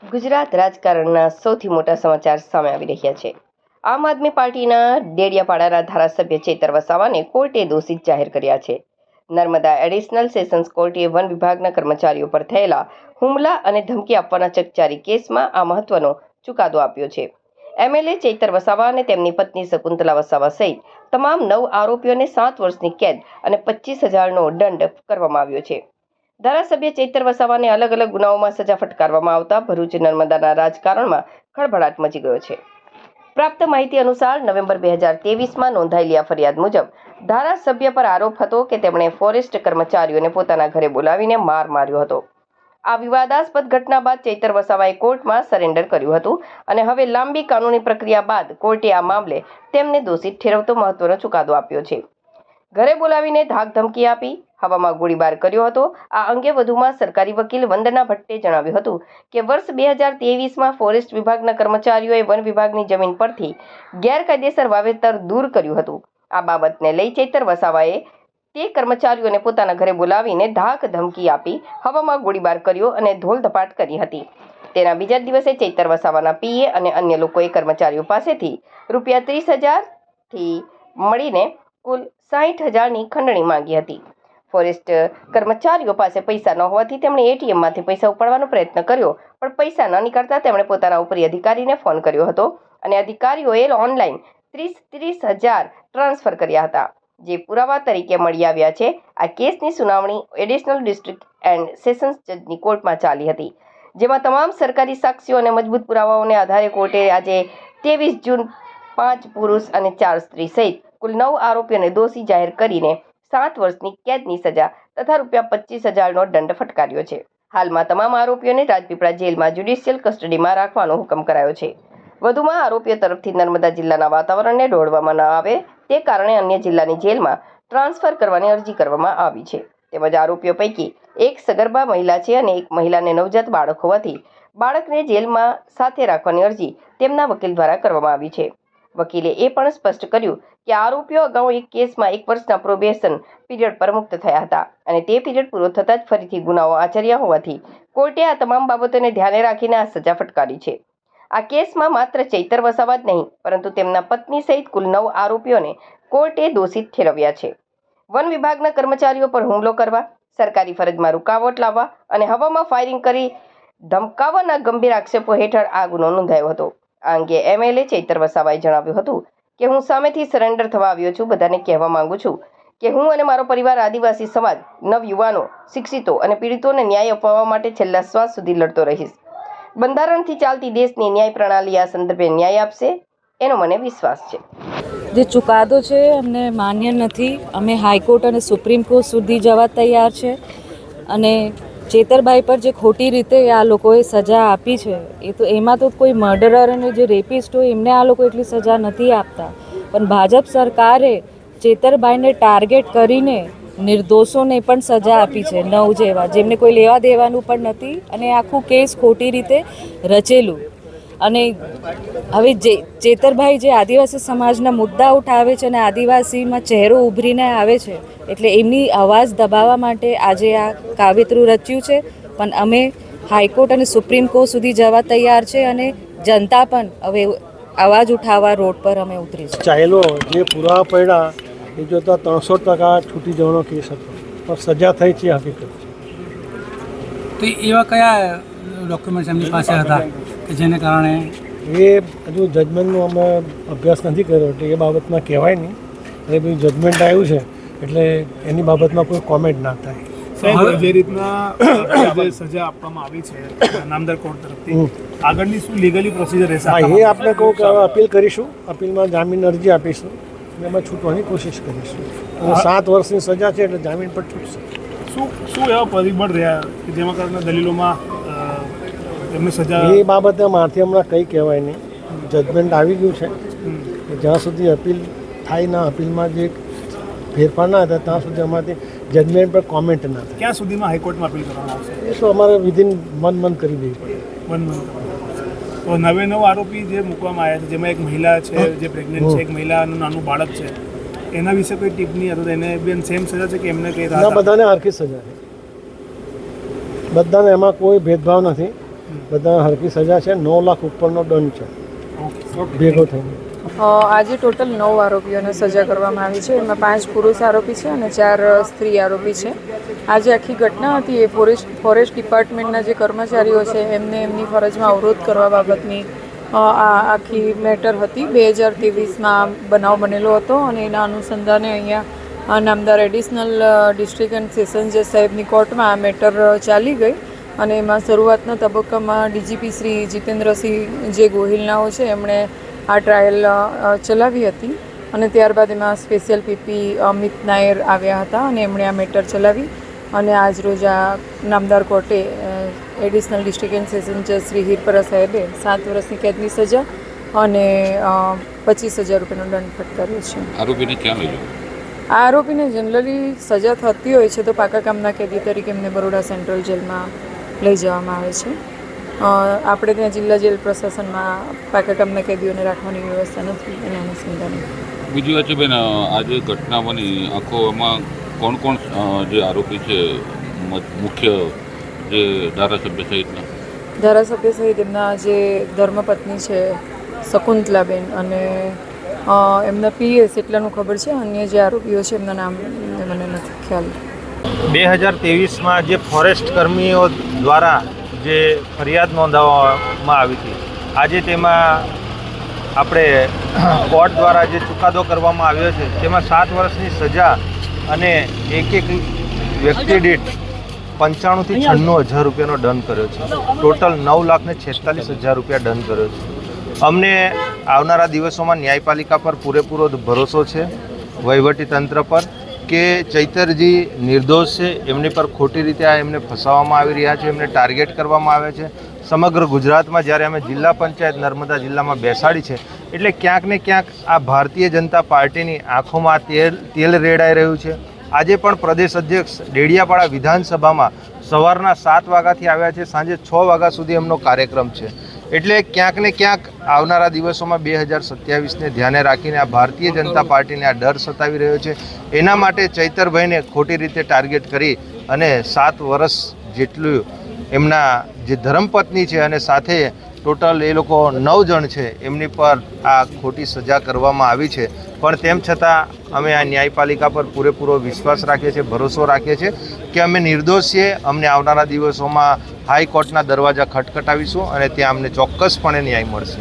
ગુજરાત રાજકારણના સૌથી મોટા સમાચાર સામે આવી રહ્યા છે. આમ આદમી પાર્ટીના ડેડિયાપાડાના ધારાસભ્ય ચેતર વસાવાને કોર્ટે દોષિત જાહેર કર્યા છે. નર્મદા એડિશનલ સેશન્સ કોર્ટે વન વિભાગના કર્મચારીઓ પર થયેલા હુમલા અને ધમકી આપવાના ચકચારી કેસમાં આ મહત્વનો ચુકાદો આપ્યો છે. એમએલએ ચેતર વસાવા અને તેમની પત્ની શકુંતલા વસાવા સહિત તમામ 9 આરોપીઓને 7 વર્ષની કેદ અને 25,000નો દંડ કરવામાં આવ્યો છે. ધારાસભ્ય ચેતર વસાવાને અલગ અલગ ગુનાઓમાં સજા ફટકારવામાં આવતા ભરૂચ નર્મદાના રાજકારણમાં ખળભળાટ મચી ગયો છે. પ્રાપ્ત માહિતી અનુસાર નવેમ્બર 2023માં નોંધાયેલી આ ફરિયાદ મુજબ ધારાસભ્ય પર આરોપ હતો કે તેમણે ફોરેસ્ટ કર્મચારીઓને પોતાના ઘરે બોલાવીને માર માર્યો હતો. આ વિવાદાસ્પદ ઘટના બાદ ચેતર વસાવાએ કોર્ટમાં સરેન્ડર કર્યું હતું અને હવે લાંબી કાનૂની પ્રક્રિયા બાદ કોર્ટે આ મામલે તેમને દોષિત ઠેરવતો મહત્વનો ચુકાદો આપ્યો છે. ઘરે બોલાવીને ધાક ધમકી આપી હવામાં ગોળીબાર કર્યો હતો. આ અંગે વધુમાં સરકારી વકીલ વંદના ભટ્ટે જણાવ્યું હતું કે વર્ષ 2023માં ફોરેસ્ટ વિભાગના કર્મચારીઓએ વન વિભાગની જમીન પરથી ગેરકાયદેસર વાવેતર દૂર કર્યું હતું. આ બાબતને લઈ ચેતર વસાવાએ તે કર્મચારીઓને પોતાના ઘરે બોલાવીને ધાક ધમકી આપી હવામાં ગોળીબાર કર્યો અને ધોલધપાટ કરી હતી. તેના બીજા દિવસે ચેતર વસાવાના પીએ અને અન્ય લોકોએ કર્મચારીઓ પાસેથી રૂપિયા 30,000થી મળીને કુલ 60,000ની ખંડણી માંગી હતી. ફોરેસ્ટ કર્મચારીઓ પાસે પૈસા ન હોવાથી તેમણે એટીએમમાંથી પૈસા ઉપાડવાનો પ્રયત્ન કર્યો, પણ પૈસા ન નીકળતા તેમણે પોતાના ઉપરી અધિકારીને ફોન કર્યો હતો અને અધિકારીઓએ ઓનલાઈન 30,000 ટ્રાન્સફર કર્યા હતા, જે પુરાવા તરીકે મળી આવ્યા છે. આ કેસની સુનાવણી એડિશનલ ડિસ્ટ્રિક્ટ એન્ડ સેશન્સ જજની કોર્ટમાં ચાલી હતી, જેમાં તમામ સરકારી સાક્ષીઓ અને મજબૂત પુરાવાઓને આધારે કોર્ટે આજે 23 જૂન 5 પુરુષ અને 4 સ્ત્રી સહિત કુલ 9 આરોપીઓને દોષી જાહેર કરીને 7 વર્ષની કેદની સજા તથા રૂપિયા 25,000નો દંડ ફટકાર્યો છે. હાલમાં તમામ આરોપીઓને રાજપીપળા જેલમાં જ્યુડિશિયલ કસ્ટડીમાં રાખવાનો હુકમ કરાયો છે. વધુમાં આરોપીઓ તરફથી નર્મદા જિલ્લાના વાતાવરણને દોડવામાં ન આવે તે કારણે અન્ય જિલ્લાની જેલમાં ટ્રાન્સફર કરવાની અરજી કરવામાં આવી છે. તેમજ આરોપીઓ પૈકી એક સગર્ભા મહિલા છે અને એક મહિલાને નવજાત બાળક હોવાથી બાળકને જેલમાં સાથે રાખવાની અરજી તેમના વકીલ દ્વારા કરવામાં આવી છે. વકીલે એ પણ સ્પષ્ટ કર્યું કે આરોપીઓ અગાઉ એક કેસમાં 1 વર્ષના પ્રોબેશન પીરિયડ પર મુક્ત થયા હતા અને તે પીરિયડ પૂરો થતાં જ ફરીથી ગુનાઓ આચર્યા હોવાથી કોર્ટે આ તમામ બાબતોને ધ્યાને રાખીને આ સજા ફટકારી છે. આ કેસમાં માત્ર ચેતર વસાવા જ નહીં પરંતુ તેમના પત્ની સહિત કુલ 9 આરોપીઓને કોર્ટે દોષિત ઠેરવ્યા છે. વન વિભાગના કર્મચારીઓ પર હુમલો કરવા, સરકારી ફરજમાં રૂકાવટ લાવવા અને હવામાં ફાયરિંગ કરી ધમકાવવાના ગંભીર આક્ષેપો હેઠળ આ ગુનો નોંધાયો હતો. આ અંગે એમએલએ ચેતર વસાવાએ જણાવ્યું હતું કે હું સામેથી સરેન્ડર થવા આવ્યો છું. બધાને કહેવા માંગુ છું કે હું અને મારો પરિવાર આદિવાસી સમાજ, નવયુવાનો, શિક્ષિતો અને પીડિતોને ન્યાય અપાવવા માટે છેલ્લા શ્વાસ સુધી લડતો રહીશ. બંધારણથી ચાલતી દેશની ન્યાય પ્રણાલી આ સંદર્ભે ન્યાય આપશે એનો મને વિશ્વાસ છે. જે ચુકાદો છે અમને માન્ય નથી. અમે હાઈકોર્ટ અને સુપ્રીમ કોર્ટ સુધી જવા તૈયાર છે અને ચેતરભાઈ પર જે ખોટી રીતે આ લોકોએ સજા આપી છે એ તો એમાં તો કોઈ મર્ડરર અને જે રેપિસ્ટ હોય એમને આ લોકો એટલી સજા નથી આપતા, પણ ભાજપ સરકારે ચેતરભાઈને ટાર્ગેટ કરીને નિર્દોષોને પણ સજા આપી છે, 9 જેવા, જેમને કોઈ લેવા દેવાનું પણ નથી અને આખું કેસ ખોટી રીતે રચેલું. અને હવે ચેતરભાઈ જે આદિવાસી સમાજના મુદ્દા ઉઠાવે છે અને આદિવાસીમાં ચહેરો ઉભરીને આવે છે એટલે એમની અવાજ દબાવવા માટે આજે આ કાવતરું રચ્યું છે. પણ અમે હાઈકોર્ટ અને સુપ્રીમ કોર્ટ સુધી જવા તૈયાર છે અને જનતા પણ હવે અવાજ ઉઠાવવા રોડ પર અમે ઉતરી છે. ચાહેલો જે પુરાવા પડ્યા એ જોતા 63% છૂટી જવાનો કેસ હતો, પણ સજા થઈ છે હકીકત છે. તો એવા કયા ડોક્યુમેન્ટ્સ એમની પાસે હતા કે જેને કારણે એ હજુ જજમેન્ટનો અમે અભ્યાસ નથી કર્યો એટલે એ બાબતમાં કહેવાય નહીં. એટલે બધું જજમેન્ટ આવ્યું છે એટલે એની બાબતમાં કોઈ કોમેન્ટ ના થાય. સાહેબ, જે રીતના જે સજા આપવામાં આવી છે નામદાર કોર્ટ તરફથી, આગળની શું લીગલી પ્રોસિજર રહેશે? હા, એ આપણે કહું કે હવે અપીલ કરીશું. અપીલમાં જામીન અરજી આપીશું અને એમાં છૂટવાની કોશિશ કરીશું. અને 7 વર્ષની સજા છે એટલે જામીન પર છૂટશે. શું એવા પરિબળ રહ્યા કે જેમાં કારણે દલીલોમાં એમને સજા? એ બાબતે મારથી હમણાં કંઈ કહેવાય નહીં. જજમેન્ટ આવી ગયું છે કે જ્યાં સુધી અપીલ થાય ના, અપીલમાં જે ફેરફાર ના થાય ત્યાં સુધી અમારાથી જજમેન્ટ પર કોમેન્ટ ના થાય. ક્યાં સુધીમાં હાઈકોર્ટમાં અપીલ કરવામાં આવશે? એ તો અમારે વિધિન 1 મંથ કરી દેવી પડે. 1 મંથ. તો 9 આરોપી જે મૂકવામાં આવ્યા છે, જેમાં એક મહિલા છે જે પ્રેગ્નન્ટ છે, એક મહિલાનું નાનું બાળક છે, એના વિશે કોઈ ટિપ્પણી અથવા એને બેન સેમ સજા છે કે એમને કંઈ? બધાને હરખી સજા છે, બધાને, એમાં કોઈ ભેદભાવ નથી. બધા હરકી સજા છે. 9 લાખ ઉપરનો દંડ છે ભેગો થઈને. આજે ટોટલ 9 આરોપીઓને સજા કરવામાં આવી છે. એમાં 5 પુરુષ આરોપી છે અને 4 સ્ત્રી આરોપી છે. આજે આખી ઘટના હતી એ ફોરેસ્ટ ડિપાર્ટમેન્ટના જે કર્મચારીઓ છે એમને એમની ફરજમાં અવરોધ કરવા બાબતની આ આખી મેટર હતી. 2023માં બનાવ બનેલો હતો અને એના અનુસંધાને અહીંયા નામદાર એડિશનલ ડિસ્ટ્રિક્ટ એન્ડ સેશન જજ સાહેબની કોર્ટમાં આ મેટર ચાલી ગઈ અને એમાં શરૂઆતના તબક્કામાં ડીજીપી શ્રી જીતેન્દ્રસિંહ જે ગોહિલનાઓ છે એમણે આ ટ્રાયલ ચલાવી હતી અને ત્યારબાદ એમાં સ્પેશિયલ પીપી અમિત નાયર આવ્યા હતા અને એમણે આ મેટર ચલાવી અને આજરોજ આ નામદાર કોર્ટે એડિશનલ ડિસ્ટ્રિક્ટ એન્ડ સેશન જજ શ્રી હિરપરા સાહેબે 7 વર્ષની કેદની સજા અને 25,000 રૂપિયાનો દંડ ફટકાર્યો છે. આરોપીને ક્યાં લઈ જવું? આ આરોપીને જનરલી સજા થતી હોય છે તો પાકા કામના કેદી તરીકે એમને બરોડા સેન્ટ્રલ જેલમાં લઈ જવામાં આવે છે. આપણે ત્યાં જિલ્લા જેલ પ્રશાસનમાં પાકા કામના કેદીઓને રાખવાની વ્યવસ્થા નથી એના અનુસંધાને. બીજી વાત છે બેન, આજે ઘટના બની આખો એમાં કોણ કોણ જે આરોપી છે મુખ્ય જે ધારાસભ્ય સહિતના? ધારાસભ્ય સહિત એમના જે ધર્મપત્ની છે શકુંતલાબેન અને એમના પીએસ એટલાનું ખબર છે. અન્ય જે આરોપીઓ છે એમના નામ મને નથી ખ્યાલ. 2023માં જે ફોરેસ્ટ કર્મીઓ દ્વારા જે ફરિયાદ નોંધાવવામાં આવી હતી, આજે તેમાં આપણે કોર્ટ દ્વારા જે ચુકાદો કરવામાં આવ્યો છે તેમાં 7 વર્ષની સજા અને એક વ્યક્તિ દીઠ 95 થી 96,000 રૂપિયાનો દંડ કર્યો છે. ટોટલ 9,46,000 રૂપિયા દંડ કર્યો છે. અમને આવનારા દિવસોમાં ન્યાયપાલિકા પર પૂરેપૂરો ભરોસો છે, વહીવટીતંત્ર પર, કે ચૈતરજી નિર્દોષ છે. એમની પર ખોટી રીતે એમને ફસાવવામાં આવી રહ્યા છે, એમને ટાર્ગેટ કરવામાં આવે છે. સમગ્ર ગુજરાતમાં જ્યારે અમે જિલ્લા પંચાયત નર્મદા જિલ્લામાં બેસાડી છે એટલે ક્યાંક ને ક્યાંક આ ભારતીય જનતા પાર્ટીની આંખોમાં તેલ રેડાઈ રહ્યું છે. આજે પણ પ્રદેશ અધ્યક્ષ ડેડિયાપાડા વિધાનસભામાં સવારના 7 વાગ્યાથી આવ્યા છે, સાંજે 6 વાગ્યા સુધી એમનો કાર્યક્રમ છે. એટલે ક્યાંક ને ક્યાંક આવનારા દિવસોમાં 2027ને ધ્યાને રાખીને આ ભારતીય જનતા પાર્ટીને આ ડર સતાવી રહ્યો છે. એના માટે ચૈતરભાઈને ખોટી રીતે ટાર્ગેટ કરી અને 7 વર્ષ જેટલું એમના જે ધર્મપત્ની છે અને સાથે ટોટલ એ લોકો 9 જણ છે એમની પર આ ખોટી સજા કરવામાં આવી છે. પણ તેમ છતાં અમે આ ન્યાયપાલિકા પર પૂરેપૂરો વિશ્વાસ રાખીએ છીએ, ભરોસો રાખીએ છીએ કે અમે નિર્દોષ છીએ. અમને આવનારા દિવસોમાં હાઈકોર્ટના દરવાજા ખટખટાવીશું અને ત્યાં અમને ચોક્કસપણે ન્યાય મળશે.